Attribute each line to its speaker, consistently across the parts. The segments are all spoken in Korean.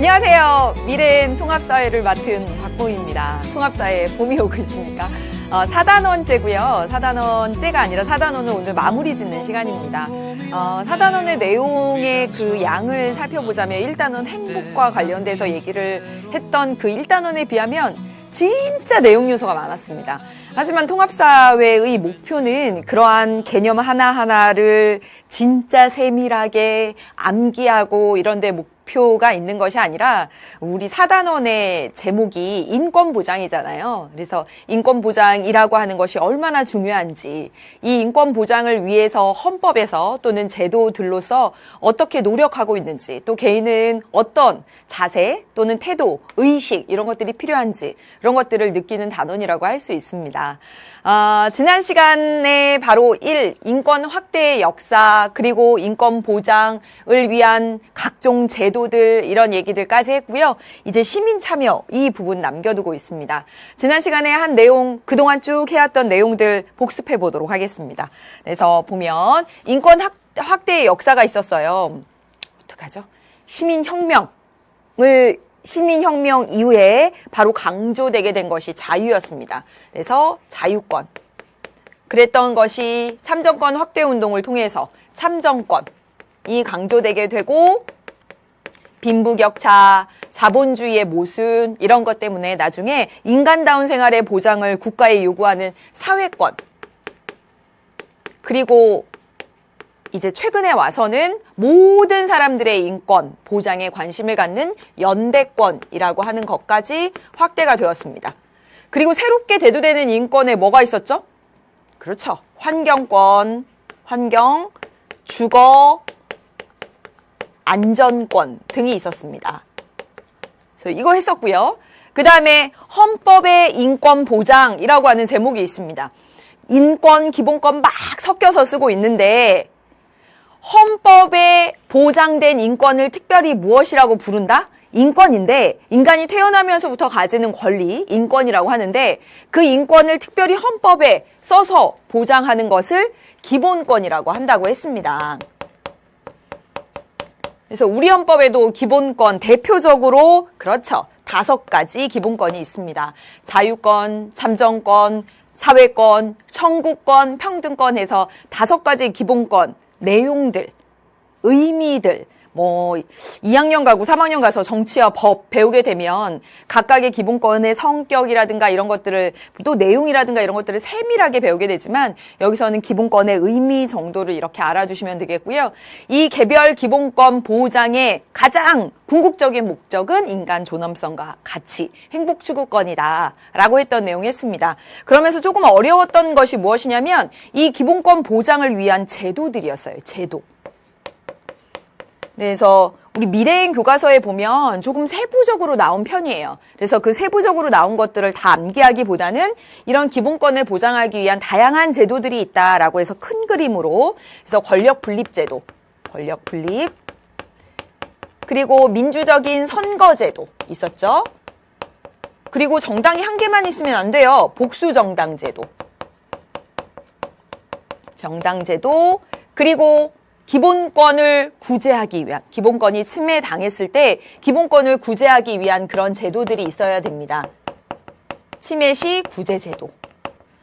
Speaker 1: 안녕하세요. 미래엔 통합사회를 맡은 박보입니다. 통합사회에 봄이 오고 있으니까 4단원제고요. 4단원제가 아니라 4단원을 오늘 마무리 짓는 시간입니다. 4단원의 내용의 그 양을 살펴보자면 1단원 행복과 관련돼서 얘기를 했던 그 1단원에 비하면 진짜 내용 요소가 많았습니다. 하지만 통합사회의 목표는 그러한 개념 하나하나를 진짜 세밀하게 암기하고 이런 데 목표가 있는 것이 아니라 우리 4단원의 제목이 인권보장이잖아요. 그래서 인권보장이라고 하는 것이 얼마나 중요한지, 이 인권보장을 위해서 헌법에서 또는 제도들로서 어떻게 노력하고 있는지, 또 개인은 어떤 자세 또는 태도, 의식 이런 것들이 필요한지 그런 것들을 느끼는 단원이라고 할 수 있습니다. 지난 시간에 바로 1. 인권 확대의 역사, 그리고 인권 보장을 위한 각종 제도들 이런 얘기들까지 했고요. 이제 시민 참여 이 부분 남겨두고 있습니다. 지난 시간에 한 내용, 그동안 쭉 해왔던 내용들 복습해 보도록 하겠습니다. 그래서 보면 인권 확대의 역사가 있었어요. 어떡하죠? 시민혁명 이후에 바로 강조되게 된 것이 자유였습니다. 그래서 자유권. 그랬던 것이 참정권 확대 운동을 통해서 참정권이 강조되게 되고 빈부격차, 자본주의의 모순 이런 것 때문에 나중에 인간다운 생활의 보장을 국가에 요구하는 사회권. 그리고 이제 최근에 와서는 모든 사람들의 인권, 보장에 관심을 갖는 연대권이라고 하는 것까지 확대가 되었습니다. 그리고 새롭게 대두되는 인권에 뭐가 있었죠? 그렇죠. 환경권, 환경, 주거, 안전권 등이 있었습니다. 그래서 이거 했었고요. 그 다음에 헌법의 인권 보장이라고 하는 제목이 있습니다. 인권, 기본권 막 섞여서 쓰고 있는데 헌법에 보장된 인권을 특별히 무엇이라고 부른다? 인권인데 인간이 태어나면서부터 가지는 권리, 인권이라고 하는데 그 인권을 특별히 헌법에 써서 보장하는 것을 기본권이라고 한다고 했습니다. 그래서 우리 헌법에도 기본권 대표적으로 그렇죠. 5가지 기본권이 있습니다. 자유권, 참정권, 사회권, 청구권, 평등권 해서 5가지 기본권 내용들, 의미들, 2학년 가고 3학년 가서 정치와 법 배우게 되면 각각의 기본권의 성격이라든가 이런 것들을 또 내용이라든가 이런 것들을 세밀하게 배우게 되지만 여기서는 기본권의 의미 정도를 이렇게 알아두시면 되겠고요. 이 개별 기본권 보장의 가장 궁극적인 목적은 인간 존엄성과 가치, 행복 추구권이다 라고 했던 내용이었습니다. 그러면서 조금 어려웠던 것이 무엇이냐면 이 기본권 보장을 위한 제도들이었어요. 제도. 그래서 우리 미래행 교과서에 보면 조금 세부적으로 나온 편이에요. 그래서 그 세부적으로 나온 것들을 다 암기하기보다는 이런 기본권을 보장하기 위한 다양한 제도들이 있다라고 해서 큰 그림으로 그래서 권력 분립 제도, 권력 분립, 그리고 민주적인 선거제도 있었죠. 그리고 정당이 한 개만 있으면 안 돼요. 복수정당제도, 정당제도, 그리고 기본권을 구제하기 위한, 기본권이 침해당했을 때 기본권을 구제하기 위한 그런 제도들이 있어야 됩니다. 침해 시 구제제도.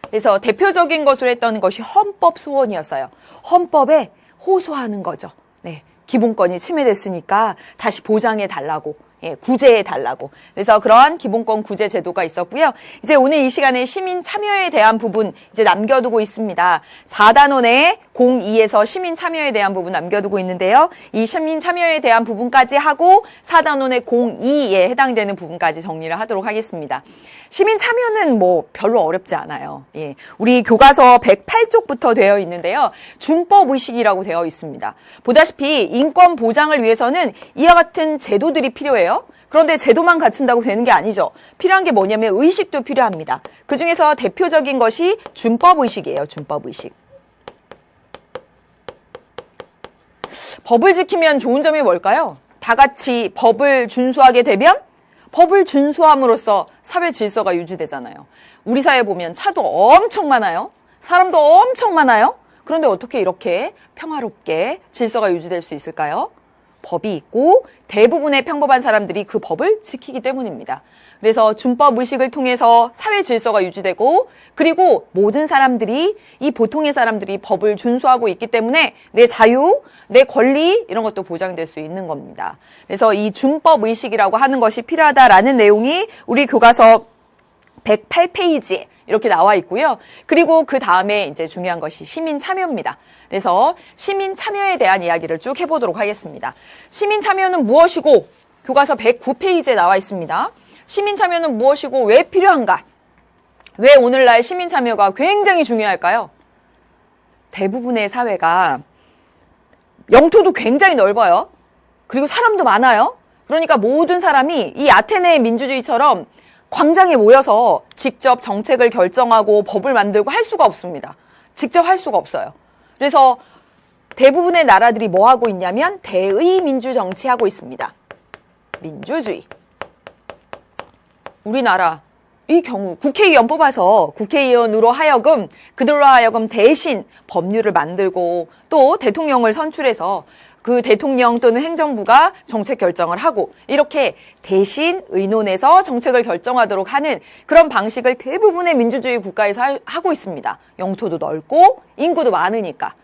Speaker 1: 그래서 대표적인 것으로 했던 것이 헌법 소원이었어요. 헌법에 호소하는 거죠. 네, 기본권이 침해됐으니까 다시 보장해달라고. 구제해달라고. 그래서 그러한 기본권 구제 제도가 있었고요. 이제 오늘 이 시간에 시민 참여에 대한 부분 이제 남겨두고 있습니다. 4단원의 02에서 시민 참여에 대한 부분 남겨두고 있는데요. 이 시민 참여에 대한 부분까지 하고 4단원의 02에 해당되는 부분까지 정리를 하도록 하겠습니다. 시민 참여는 별로 어렵지 않아요. 우리 교과서 108쪽부터 되어 있는데요. 준법 의식이라고 되어 있습니다. 보다시피 인권 보장을 위해서는 이와 같은 제도들이 필요해요. 그런데 제도만 갖춘다고 되는 게 아니죠. 필요한 게 뭐냐면 의식도 필요합니다. 그중에서 대표적인 것이 준법 의식이에요. 준법 의식. 법을 지키면 좋은 점이 뭘까요? 다 같이 법을 준수하게 되면 법을 준수함으로써 사회 질서가 유지되잖아요. 우리 사회 보면 차도 엄청 많아요. 사람도 엄청 많아요. 그런데 어떻게 이렇게 평화롭게 질서가 유지될 수 있을까요? 법이 있고 대부분의 평범한 사람들이 그 법을 지키기 때문입니다. 그래서 준법 의식을 통해서 사회 질서가 유지되고 그리고 모든 사람들이 이 보통의 사람들이 법을 준수하고 있기 때문에 내 자유, 내 권리 이런 것도 보장될 수 있는 겁니다. 그래서 이 준법 의식이라고 하는 것이 필요하다라는 내용이 우리 교과서 108페이지에 이렇게 나와 있고요. 그리고 그 다음에 이제 중요한 것이 시민 참여입니다. 그래서 시민 참여에 대한 이야기를 쭉 해보도록 하겠습니다. 시민 참여는 무엇이고 교과서 109페이지에 나와 있습니다. 시민 참여는 무엇이고 왜 필요한가? 왜 오늘날 시민 참여가 굉장히 중요할까요? 대부분의 사회가 영토도 굉장히 넓어요. 그리고 사람도 많아요. 그러니까 모든 사람이 이 아테네 민주주의처럼 광장에 모여서 직접 정책을 결정하고 법을 만들고 할 수가 없습니다. 직접 할 수가 없어요. 그래서 대부분의 나라들이 뭐 하고 있냐면 대의 민주 정치하고 있습니다. 민주주의. 우리나라 이 경우 국회의원 뽑아서 국회의원으로 하여금 그들로 하여금 대신 법률을 만들고 또 대통령을 선출해서 그 대통령 또는 행정부가 정책 결정을 하고 이렇게 대신 의논해서 정책을 결정하도록 하는 그런 방식을 대부분의 민주주의 국가에서 하고 있습니다. 영토도 넓고 인구도 많으니까.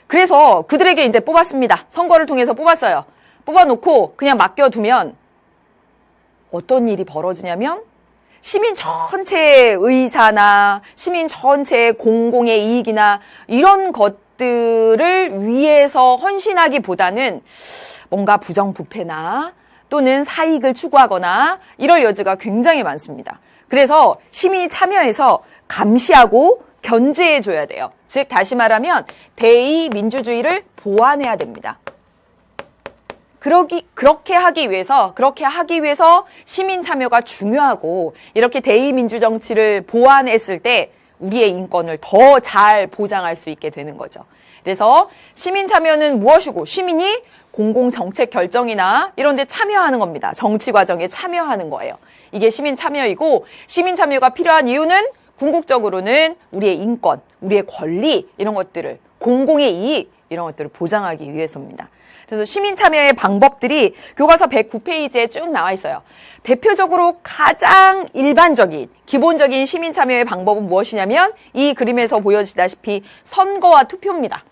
Speaker 1: 그래서 그들에게 이제 뽑았습니다. 선거를 통해서 뽑았어요. 뽑아놓고 그냥 맡겨두면 어떤 일이 벌어지냐면 시민 전체의 의사나 시민 전체의 공공의 이익이나 이런 것들을 위해서 헌신하기보다는 뭔가 부정부패나 또는 사익을 추구하거나 이럴 여지가 굉장히 많습니다. 그래서 시민이 참여해서 감시하고 견제해줘야 돼요. 즉 다시 말하면 대의 민주주의를 보완해야 됩니다. 그렇게 하기 위해서 시민 참여가 중요하고 이렇게 대의 민주 정치를 보완했을 때 우리의 인권을 더 잘 보장할 수 있게 되는 거죠. 그래서 시민 참여는 무엇이고 시민이 공공 정책 결정이나 이런 데 참여하는 겁니다. 정치 과정에 참여하는 거예요. 이게 시민 참여이고 시민 참여가 필요한 이유는 궁극적으로는 우리의 인권, 우리의 권리 이런 것들을 공공의 이익 이런 것들을 보장하기 위해서입니다. 그래서 시민 참여의 방법들이 교과서 109페이지에 쭉 나와 있어요. 대표적으로 가장 일반적인 기본적인 시민 참여의 방법은 무엇이냐면 이 그림에서 보여지다시피 선거와 투표입니다.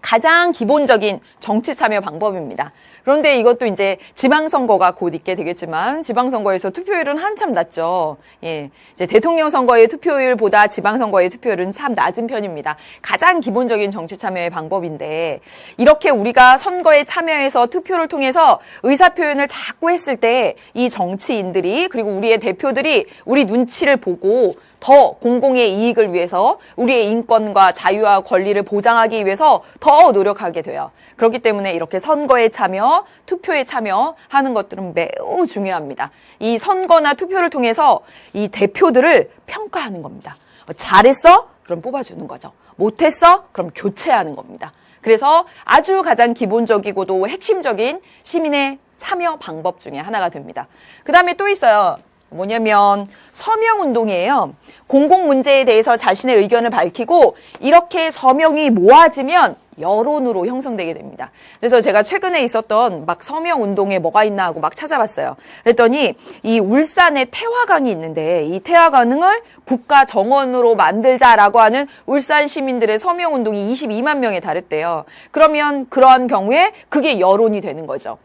Speaker 1: 가장 기본적인 정치 참여 방법입니다. 그런데 이것도 이제 지방선거가 곧 있게 되겠지만 지방선거에서 투표율은 한참 낮죠. 예, 이제 대통령 선거의 투표율보다 지방선거의 투표율은 참 낮은 편입니다. 가장 기본적인 정치 참여의 방법인데 이렇게 우리가 선거에 참여해서 투표를 통해서 의사표현을 자꾸 했을 때 이 정치인들이 그리고 우리의 대표들이 우리 눈치를 보고 더 공공의 이익을 위해서 우리의 인권과 자유와 권리를 보장하기 위해서 더 노력하게 돼요. 그렇기 때문에 이렇게 선거에 참여, 투표에 참여하는 것들은 매우 중요합니다. 이 선거나 투표를 통해서 이 대표들을 평가하는 겁니다. 잘했어? 그럼 뽑아주는 거죠. 못했어? 그럼 교체하는 겁니다. 그래서 아주 가장 기본적이고도 핵심적인 시민의 참여 방법 중에 하나가 됩니다. 그 다음에 또 있어요. 뭐냐면 서명운동이에요. 공공 문제에 대해서 자신의 의견을 밝히고 이렇게 서명이 모아지면 여론으로 형성되게 됩니다. 그래서 제가 최근에 있었던 막 서명운동에 뭐가 있나 하고 막 찾아봤어요. 그랬더니 이 울산에 태화강이 있는데 이 태화강을 국가 정원으로 만들자라고 하는 울산 시민들의 서명운동이 22만 명에 달했대요. 그러면 그러한 경우에 그게 여론이 되는 거죠.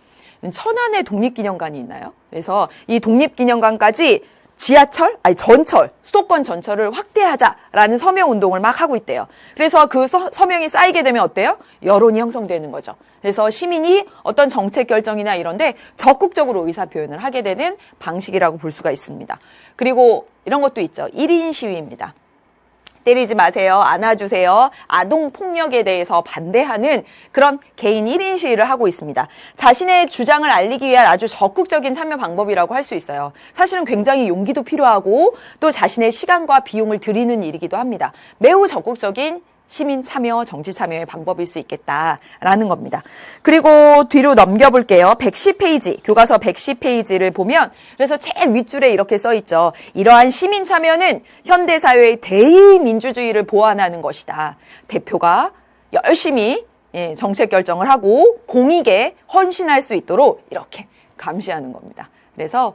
Speaker 1: 천안에 독립기념관이 있나요? 그래서 이 독립기념관까지 전철, 수도권 전철을 확대하자라는 서명운동을 막 하고 있대요. 그래서 그 서명이 쌓이게 되면 어때요? 여론이 형성되는 거죠. 그래서 시민이 어떤 정책 결정이나 이런데 적극적으로 의사표현을 하게 되는 방식이라고 볼 수가 있습니다. 그리고 이런 것도 있죠. 1인 시위입니다. 때리지 마세요. 안아주세요. 아동폭력에 대해서 반대하는 그런 개인 1인 시위를 하고 있습니다. 자신의 주장을 알리기 위한 아주 적극적인 참여 방법이라고 할 수 있어요. 사실은 굉장히 용기도 필요하고 또 자신의 시간과 비용을 들이는 일이기도 합니다. 매우 적극적인 시민 참여, 정치 참여의 방법일 수 있겠다라는 겁니다. 그리고 뒤로 넘겨볼게요. 110페이지, 교과서 110페이지를 보면 그래서 제일 윗줄에 이렇게 써 있죠. 이러한 시민 참여는 현대사회의 대의 민주주의를 보완하는 것이다. 대표가 열심히 정책 결정을 하고 공익에 헌신할 수 있도록 이렇게 감시하는 겁니다. 그래서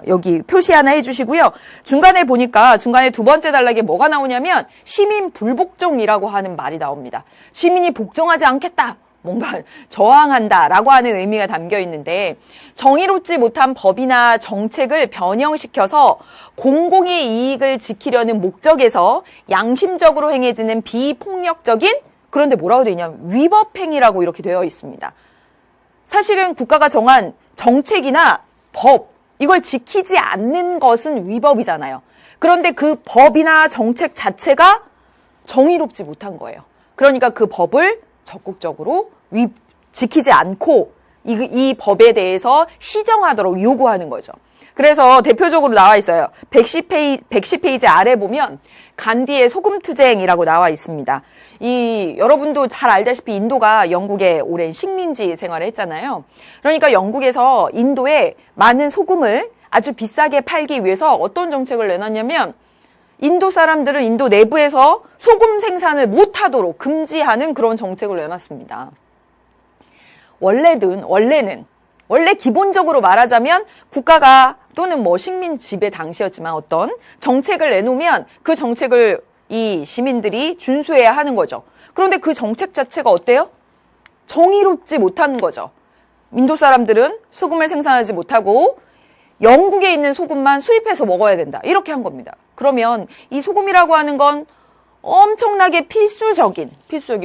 Speaker 1: 여기 표시 하나 해주시고요. 중간에 보니까 중간에 두 번째 단락에 뭐가 나오냐면 시민 불복종이라고 하는 말이 나옵니다. 시민이 복종하지 않겠다. 뭔가 저항한다라고 하는 의미가 담겨 있는데 정의롭지 못한 법이나 정책을 변형시켜서 공공의 이익을 지키려는 목적에서 양심적으로 행해지는 비폭력적인 그런데 뭐라고 되어 있냐면 위법행위라고 이렇게 되어 있습니다. 사실은 국가가 정한 정책이나 법 이걸 지키지 않는 것은 위법이잖아요. 그런데 그 법이나 정책 자체가 정의롭지 못한 거예요. 그러니까 그 법을 적극적으로 지키지 않고 이 법에 대해서 시정하도록 요구하는 거죠. 그래서 대표적으로 나와 있어요. 110페이지 아래 보면 간디의 소금투쟁이라고 나와 있습니다. 여러분도 잘 알다시피 인도가 영국의 오랜 식민지 생활을 했잖아요. 그러니까 영국에서 인도에 많은 소금을 아주 비싸게 팔기 위해서 어떤 정책을 내놨냐면 인도 사람들은 인도 내부에서 소금 생산을 못하도록 금지하는 그런 정책을 내놨습니다. 원래 기본적으로 말하자면 국가가 또는 식민 지배 당시였지만 어떤 정책을 내놓으면 그 정책을 이 시민들이 준수해야 하는 거죠. 그런데 그 정책 자체가 어때요? 정의롭지 못한 거죠. 인도 사람들은 소금을 생산하지 못하고 영국에 있는 소금만 수입해서 먹어야 된다. 이렇게 한 겁니다. 그러면 이 소금이라고 하는 건 엄청나게 필수적인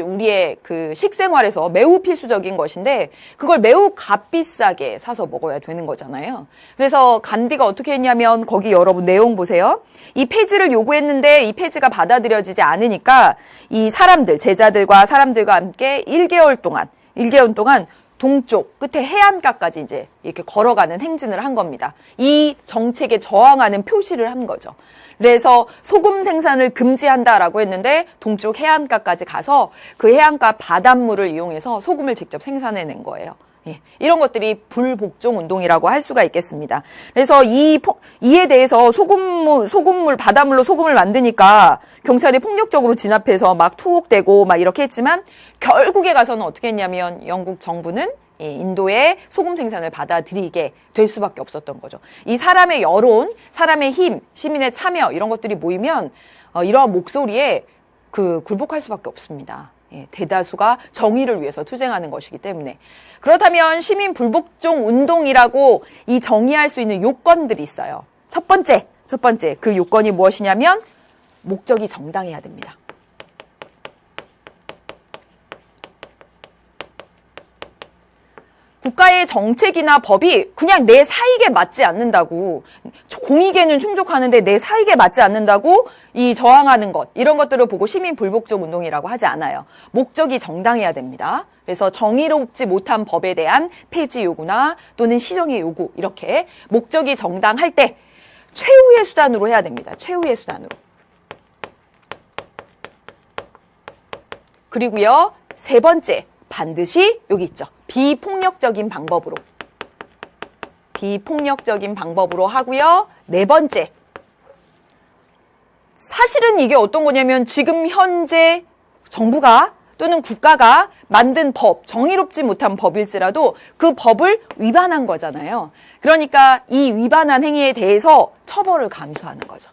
Speaker 1: 우리의 그 식생활에서 매우 필수적인 것인데 그걸 매우 값비싸게 사서 먹어야 되는 거잖아요. 그래서 간디가 어떻게 했냐면 거기 여러분 내용 보세요. 이 폐지를 요구했는데 이 폐지가 받아들여지지 않으니까 이 제자들과 사람들과 함께 1개월 동안 동쪽 끝에 해안가까지 이제 이렇게 걸어가는 행진을 한 겁니다. 이 정책에 저항하는 표시를 한 거죠. 그래서 소금 생산을 금지한다라고 했는데 동쪽 해안가까지 가서 그 해안가 바닷물을 이용해서 소금을 직접 생산해낸 거예요. 이런 것들이 불복종 운동이라고 할 수가 있겠습니다. 그래서 이에 대해서 바닷물로 소금을 만드니까 경찰이 폭력적으로 진압해서 막 투옥되고 막 이렇게 했지만 결국에 가서는 어떻게 했냐면 영국 정부는 인도의 소금 생산을 받아들이게 될 수밖에 없었던 거죠. 이 사람의 여론, 사람의 힘, 시민의 참여 이런 것들이 모이면 이러한 목소리에 굴복할 수밖에 없습니다. 대다수가 정의를 위해서 투쟁하는 것이기 때문에. 그렇다면 시민 불복종 운동이라고 이 정의할 수 있는 요건들이 있어요. 첫 번째 그 요건이 무엇이냐면 목적이 정당해야 됩니다. 국가의 정책이나 법이 그냥 내 사익에 맞지 않는다고, 공익에는 충족하는데 내 사익에 맞지 않는다고 이 저항하는 것, 이런 것들을 보고 시민 불복종 운동이라고 하지 않아요. 목적이 정당해야 됩니다. 그래서 정의롭지 못한 법에 대한 폐지 요구나 또는 시정의 요구, 이렇게 목적이 정당할 때 최후의 수단으로 해야 됩니다. 최후의 수단으로. 그리고요, 세 번째, 반드시 여기 있죠. 비폭력적인 방법으로 하고요. 네 번째, 사실은 이게 어떤 거냐면 지금 현재 정부가 또는 국가가 만든 법, 정의롭지 못한 법일지라도 그 법을 위반한 거잖아요. 그러니까 이 위반한 행위에 대해서 처벌을 감수하는 거죠.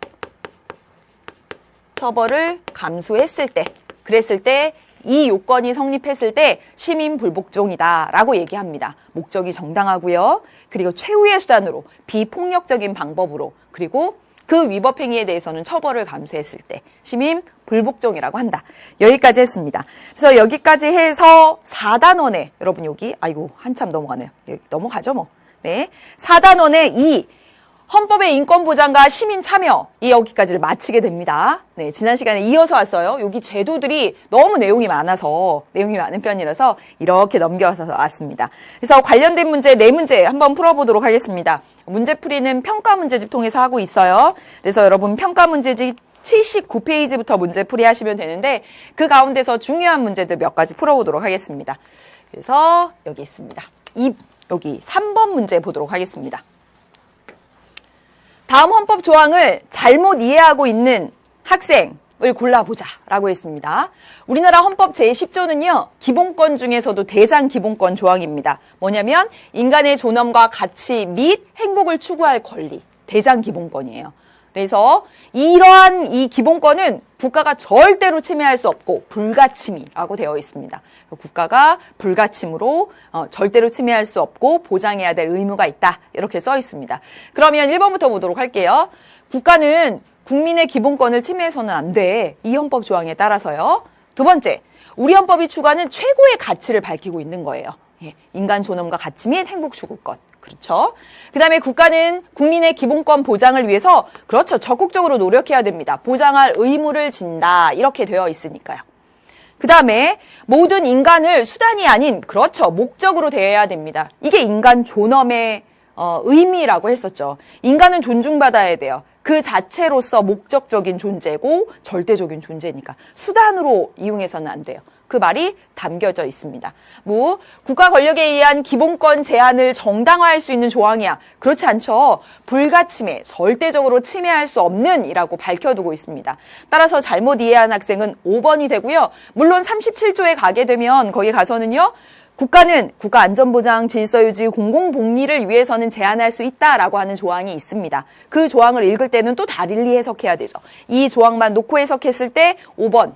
Speaker 1: 처벌을 감수했을 때, 그랬을 때 이 요건이 성립했을 때 시민 불복종이다라고 얘기합니다. 목적이 정당하고요. 그리고 최후의 수단으로 비폭력적인 방법으로, 그리고 그 위법 행위에 대해서는 처벌을 감수했을 때 시민 불복종이라고 한다. 여기까지 했습니다. 그래서 여기까지 해서 4단원에 여러분 여기 한참 넘어가네요. 여기 넘어가죠 뭐. 네. 4단원에 이 헌법의 인권보장과 시민 참여, 여기까지를 마치게 됩니다. 네, 지난 시간에 이어서 왔어요. 여기 제도들이 너무 내용이 많은 편이라서 이렇게 넘겨서 왔습니다. 그래서 관련된 문제 4문제 한번 풀어보도록 하겠습니다. 문제풀이는 평가 문제집 통해서 하고 있어요. 그래서 여러분 평가 문제집 79페이지부터 문제풀이 하시면 되는데 그 가운데서 중요한 문제들 몇 가지 풀어보도록 하겠습니다. 그래서 여기 있습니다. 여기 3번 문제 보도록 하겠습니다. 다음 헌법 조항을 잘못 이해하고 있는 학생 을 골라보자라고 했습니다. 우리나라 헌법 제10조는요. 기본권 중에서도 대장기본권 조항입니다. 뭐냐면 인간의 존엄과 가치 및 행복을 추구할 권리, 대장기본권이에요. 그래서 이러한 이 기본권은 국가가 절대로 침해할 수 없고 불가침이라고 되어 있습니다. 국가가 불가침으로 절대로 침해할 수 없고 보장해야 될 의무가 있다. 이렇게 써 있습니다. 그러면 1번부터 보도록 할게요. 국가는 국민의 기본권을 침해해서는 안 돼. 이 헌법 조항에 따라서요. 두 번째, 우리 헌법이 추구하는 최고의 가치를 밝히고 있는 거예요. 인간 존엄과 가치 및 행복 추구권. 그렇죠. 그 다음에 국가는 국민의 기본권 보장을 위해서 그렇죠. 적극적으로 노력해야 됩니다. 보장할 의무를 진다. 이렇게 되어 있으니까요. 그 다음에 모든 인간을 수단이 아닌 그렇죠. 목적으로 대해야 됩니다. 이게 인간 존엄의 의미라고 했었죠. 인간은 존중받아야 돼요. 그 자체로서 목적적인 존재고 절대적인 존재니까 수단으로 이용해서는 안 돼요. 그 말이 담겨져 있습니다. 국가 권력에 의한 기본권 제한을 정당화할 수 있는 조항이야. 그렇지 않죠. 불가침해, 절대적으로 침해할 수 없는 이라고 밝혀두고 있습니다. 따라서 잘못 이해한 학생은 5번이 되고요. 물론 37조에 가게 되면 거기 가서는요. 국가는 국가안전보장, 질서유지, 공공복리를 위해서는 제한할 수 있다라고 하는 조항이 있습니다. 그 조항을 읽을 때는 또 다르게 해석해야 되죠. 이 조항만 놓고 해석했을 때 5번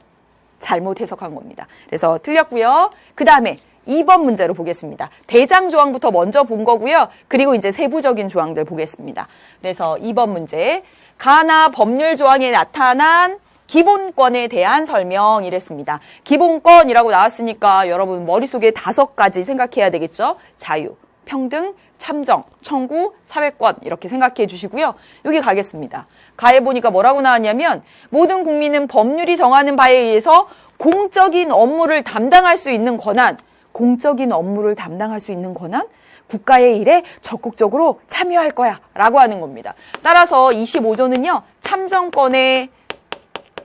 Speaker 1: 잘못 해석한 겁니다. 그래서 틀렸고요. 그 다음에 2번 문제로 보겠습니다. 대장 조항부터 먼저 본 거고요. 그리고 이제 세부적인 조항들 보겠습니다. 그래서 2번 문제, 가나 법률 조항에 나타난 기본권에 대한 설명 이랬습니다. 기본권이라고 나왔으니까 여러분 머릿속에 5가지 생각해야 되겠죠? 자유, 평등, 참정, 청구, 사회권 이렇게 생각해 주시고요. 여기 가겠습니다. 가에 보니까 뭐라고 나왔냐면 모든 국민은 법률이 정하는 바에 의해서 공적인 업무를 담당할 수 있는 권한, 공적인 업무를 담당할 수 있는 권한? 국가의 일에 적극적으로 참여할 거야 라고 하는 겁니다. 따라서 25조는요. 참정권의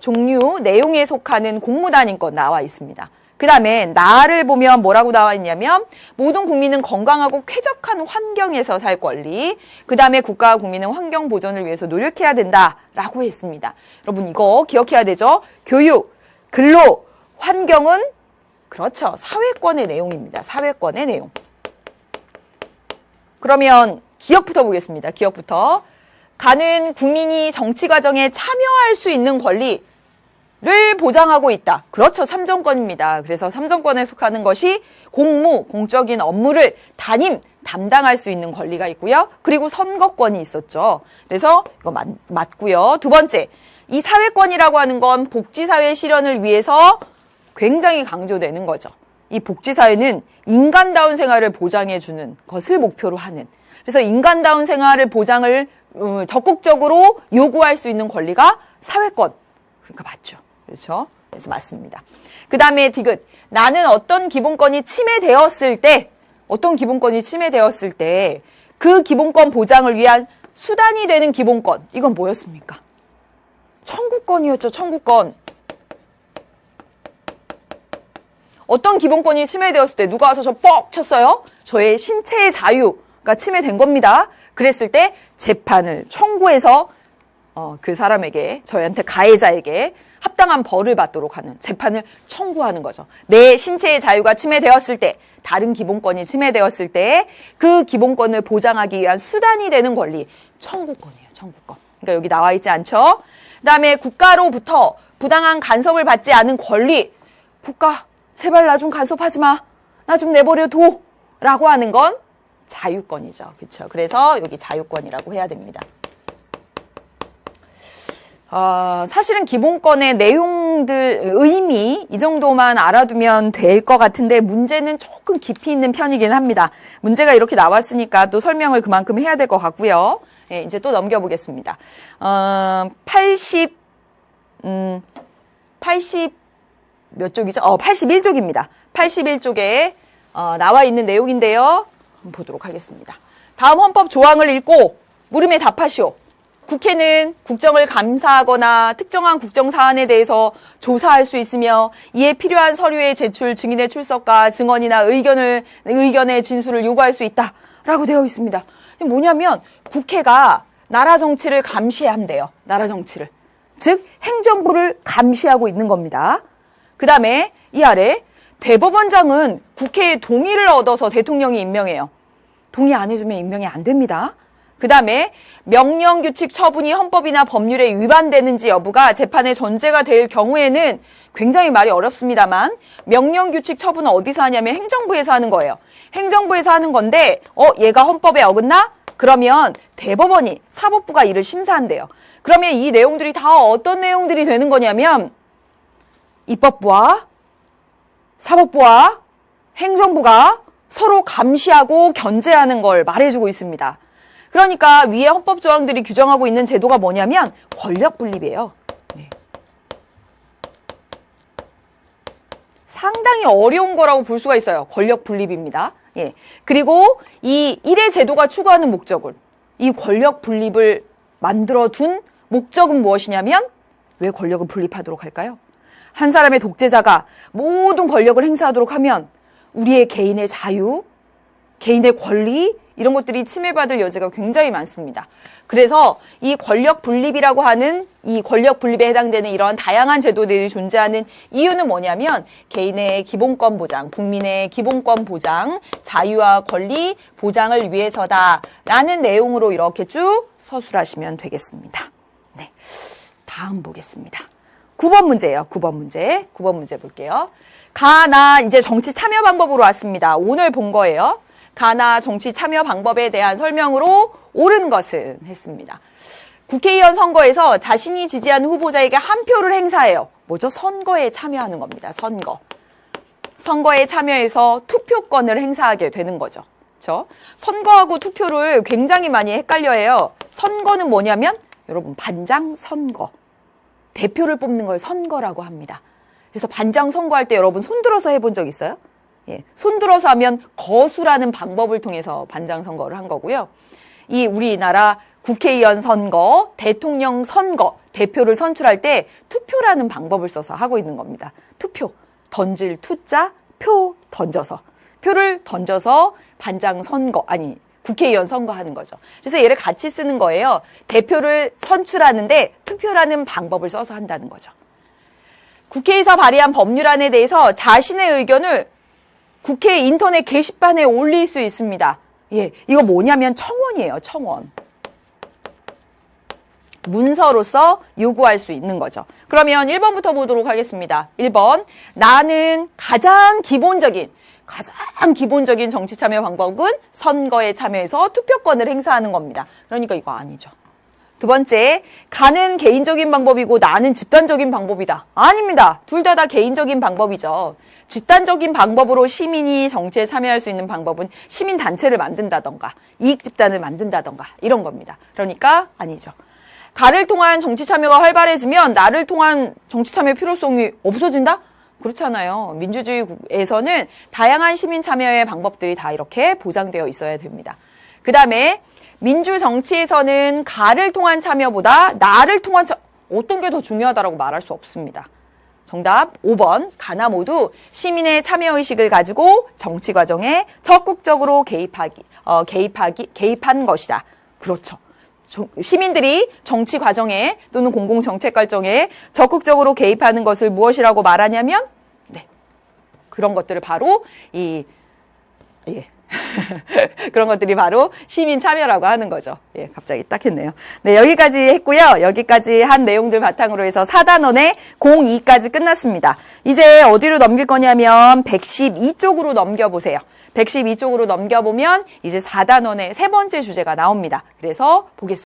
Speaker 1: 종류, 내용에 속하는 공무단인권 나와 있습니다. 그 다음에 나를 보면 뭐라고 나와 있냐면 모든 국민은 건강하고 쾌적한 환경에서 살 권리, 그 다음에 국가와 국민은 환경 보존을 위해서 노력해야 된다라고 했습니다. 여러분 이거 기억해야 되죠? 교육, 근로, 환경은 그렇죠. 사회권의 내용입니다. 사회권의 내용. 그러면 기억부터 보겠습니다. 기억부터. 가는 국민이 정치 과정에 참여할 수 있는 권리, 를 보장하고 있다. 그렇죠. 참정권입니다. 그래서 참정권에 속하는 것이 공무, 공적인 업무를 담당할 수 있는 권리가 있고요. 그리고 선거권이 있었죠. 그래서 이거 맞고요. 두 번째, 이 사회권이라고 하는 건 복지사회 실현을 위해서 굉장히 강조되는 거죠. 이 복지사회는 인간다운 생활을 보장해주는 것을 목표로 하는. 그래서 인간다운 생활을 보장을 적극적으로 요구할 수 있는 권리가 사회권. 그러니까 맞죠. 그렇죠? 그래서 맞습니다. 그 다음에 디귿. 나는 어떤 기본권이 침해되었을 때 그 기본권 보장을 위한 수단이 되는 기본권. 이건 뭐였습니까? 청구권이었죠. 청구권. 어떤 기본권이 침해되었을 때 누가 와서 저 뻑 쳤어요? 저의 신체의 자유가 침해된 겁니다. 그랬을 때 재판을 청구해서 그 사람에게, 저희한테 가해자에게 합당한 벌을 받도록 하는 재판을 청구하는 거죠. 내 신체의 자유가 침해되었을 때, 다른 기본권이 침해되었을 때 그 기본권을 보장하기 위한 수단이 되는 권리, 청구권이에요. 청구권. 그러니까 여기 나와 있지 않죠? 그 다음에 국가로부터 부당한 간섭을 받지 않은 권리, 국가 제발 나 좀 간섭하지 마, 나 좀 내버려 둬 라고 하는 건 자유권이죠. 그렇죠? 그래서 여기 자유권이라고 해야 됩니다. 사실은 기본권의 내용들, 의미 이 정도만 알아두면 될 것 같은데 문제는 조금 깊이 있는 편이긴 합니다. 문제가 이렇게 나왔으니까 또 설명을 그만큼 해야 될 것 같고요. 예, 이제 또 넘겨보겠습니다. 80 몇 쪽이죠? 81쪽입니다. 81쪽에 나와 있는 내용인데요. 한번 보도록 하겠습니다. 다음 헌법 조항을 읽고 물음에 답하시오. 국회는 국정을 감사하거나 특정한 국정 사안에 대해서 조사할 수 있으며 이에 필요한 서류의 제출, 증인의 출석과 증언이나 의견의 진술을 요구할 수 있다라고 되어 있습니다. 뭐냐면 국회가 나라 정치를 감시해야 한대요. 나라 정치를.
Speaker 2: 즉 행정부를 감시하고 있는 겁니다. 그 다음에 이 아래 대법원장은 국회의 동의를 얻어서 대통령이 임명해요. 동의 안 해주면 임명이 안 됩니다. 그 다음에 명령규칙 처분이 헌법이나 법률에 위반되는지 여부가 재판의 전제가 될 경우에는 굉장히 말이 어렵습니다만 명령규칙 처분은 어디서 하냐면 행정부에서 하는 거예요. 행정부에서 하는 건데 얘가 헌법에 어긋나? 그러면 대법원이 사법부가 이를 심사한대요. 그러면 이 내용들이 다 어떤 내용들이 되는 거냐면 입법부와 사법부와 행정부가 서로 감시하고 견제하는 걸 말해주고 있습니다. 그러니까 위에 헌법 조항들이 규정하고 있는 제도가 뭐냐면 권력 분립이에요. 네. 상당히 어려운 거라고 볼 수가 있어요. 권력 분립입니다. 예. 그리고 이 1의 제도가 추구하는 목적은 이 권력 분립을 만들어 둔 목적은 무엇이냐면 왜 권력을 분립하도록 할까요? 한 사람의 독재자가 모든 권력을 행사하도록 하면 우리의 개인의 자유, 개인의 권리 이런 것들이 침해받을 여지가 굉장히 많습니다. 그래서 이 권력 분립이라고 하는 이 권력 분립에 해당되는 이런 다양한 제도들이 존재하는 이유는 뭐냐면 개인의 기본권 보장, 국민의 기본권 보장, 자유와 권리 보장을 위해서다라는 내용으로 이렇게 쭉 서술하시면 되겠습니다. 네, 다음 보겠습니다. 9번 문제예요. 9번 문제. 9번 문제 볼게요. 가나 이제 정치 참여 방법으로 왔습니다. 오늘 본 거예요. 가나 정치 참여 방법에 대한 설명으로 옳은 것은 했습니다. 국회의원 선거에서 자신이 지지하는 후보자에게 한 표를 행사해요. 뭐죠? 선거에 참여하는 겁니다. 선거. 선거에 참여해서 투표권을 행사하게 되는 거죠. 그렇죠? 선거하고 투표를 굉장히 많이 헷갈려해요. 선거는 뭐냐면 여러분 반장 선거. 대표를 뽑는 걸 선거라고 합니다. 그래서 반장 선거할 때 여러분 손들어서 해본 적 있어요? 예, 손들어서 하면 거수라는 방법을 통해서 반장 선거를 한 거고요. 이 우리나라 국회의원 선거, 대통령 선거, 대표를 선출할 때 투표라는 방법을 써서 하고 있는 겁니다. 투표, 던질 투자, 표 던져서. 표를 던져서 반장 선거, 아니 국회의원 선거하는 거죠. 그래서 얘를 같이 쓰는 거예요. 대표를 선출하는데 투표라는 방법을 써서 한다는 거죠. 국회에서 발의한 법률안에 대해서 자신의 의견을 국회 인터넷 게시판에 올릴 수 있습니다. 예, 이거 뭐냐면 청원이에요. 청원. 문서로서 요구할 수 있는 거죠. 그러면 1번부터 보도록 하겠습니다. 1번, 나는 가장 기본적인 정치 참여 방법은 선거에 참여해서 투표권을 행사하는 겁니다. 그러니까 이거 아니죠. 두 번째, 가는 개인적인 방법이고 나는 집단적인 방법이다. 아닙니다. 둘 다 개인적인 방법이죠. 집단적인 방법으로 시민이 정치에 참여할 수 있는 방법은 시민단체를 만든다던가 이익집단을 만든다던가 이런 겁니다. 그러니까 아니죠. 가를 통한 정치 참여가 활발해지면 나를 통한 정치 참여 필요성이 없어진다? 그렇잖아요. 민주주의에서는 다양한 시민 참여의 방법들이 다 이렇게 보장되어 있어야 됩니다. 그 다음에 민주정치에서는 가를 통한 참여보다 나를 통한 어떤 게 더 중요하다고 말할 수 없습니다. 정답 5번, 가나 모두 시민의 참여의식을 가지고 정치 과정에 적극적으로 개입한 것이다. 그렇죠. 시민들이 정치 과정에 또는 공공정책 결정에 적극적으로 개입하는 것을 무엇이라고 말하냐면 네, 그런 것들을 바로 그런 것들이 바로 시민 참여라고 하는 거죠. 예, 갑자기 딱 했네요. 네, 여기까지 했고요. 여기까지 한 내용들 바탕으로 해서 4단원의 02까지 끝났습니다. 이제 어디로 넘길 거냐면 112쪽으로 넘겨보세요. 112쪽으로 넘겨보면 이제 4단원의 세 번째 주제가 나옵니다. 그래서 보겠습니다.